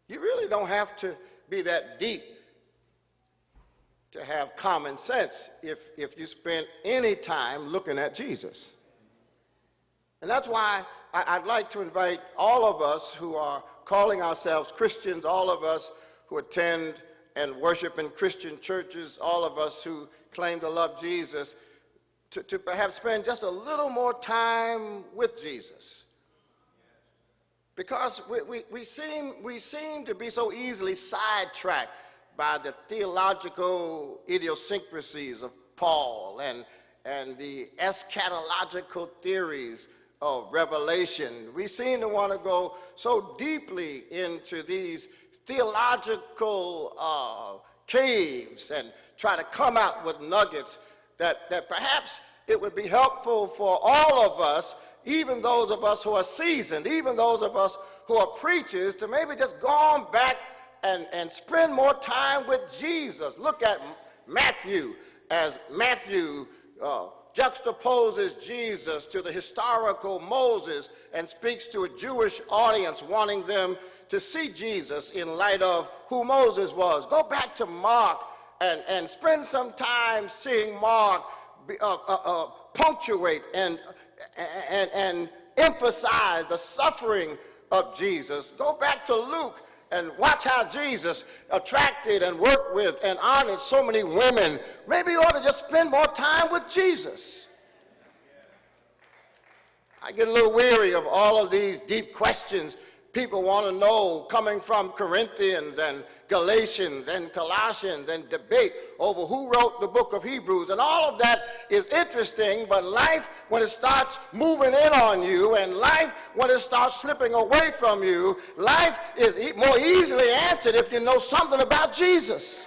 You really don't have to be that deep to have common sense if you spend any time looking at Jesus. And that's why I'd like to invite all of us who are calling ourselves Christians, all of us who attend and worship in Christian churches, all of us who claim to love Jesus, to perhaps spend just a little more time with Jesus. Because we seem to be so easily sidetracked by the theological idiosyncrasies of Paul and the eschatological theories of Revelation. We seem to want to go so deeply into these theological caves and try to come out with nuggets that perhaps it would be helpful for all of us, even those of us who are seasoned, even those of us who are preachers, to maybe just go on back and spend more time with Jesus. Look at Matthew, as Matthew juxtaposes Jesus to the historical Moses and speaks to a Jewish audience wanting them to see Jesus in light of who Moses was. Go back to Mark and spend some time seeing Mark punctuate and emphasize the suffering of Jesus. Go back to Luke and watch how Jesus attracted and worked with and honored so many women. Maybe you ought to just spend more time with Jesus. I get a little weary of all of these deep questions people want to know coming from Corinthians and Galatians and Colossians and debate over who wrote the book of Hebrews. And all of that is interesting, but life, when it starts moving in on you, and life, when it starts slipping away from you, life is more easily answered if you know something about Jesus.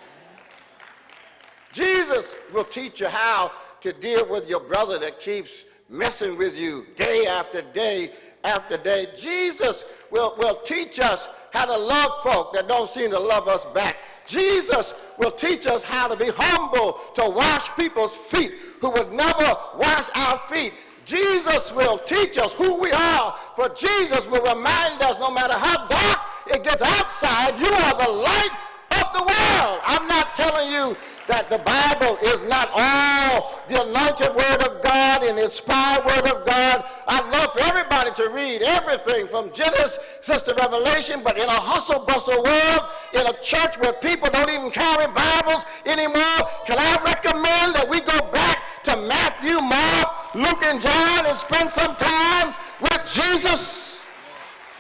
Jesus will teach you how to deal with your brother that keeps messing with you day after day after day. Jesus will teach us how to love folk that don't seem to love us back. Jesus will teach us how to be humble, to wash people's feet who would never wash our feet. Jesus will teach us who we are, for Jesus will remind us no matter how dark it gets outside, you are the light of the world. I'm not telling you that the Bible is not all the anointed word of God and inspired word of God. I'd love for everybody to read everything from Genesis to Revelation, but in a hustle-bustle world, in a church where people don't even carry Bibles anymore, can I recommend that we go back to Matthew, Mark, Luke, and John and spend some time with Jesus?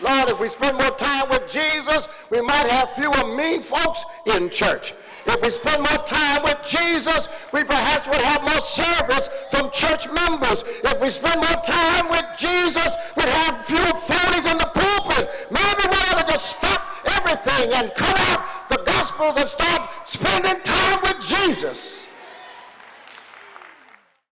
Lord, if we spend more time with Jesus, we might have fewer mean folks in church. If we spend more time with Jesus, we perhaps would have more service from church members. If we spend more time with Jesus, we'd have fewer phonies in the pulpit. Maybe we ought to just stop everything and cut out the Gospels and start spending time with Jesus.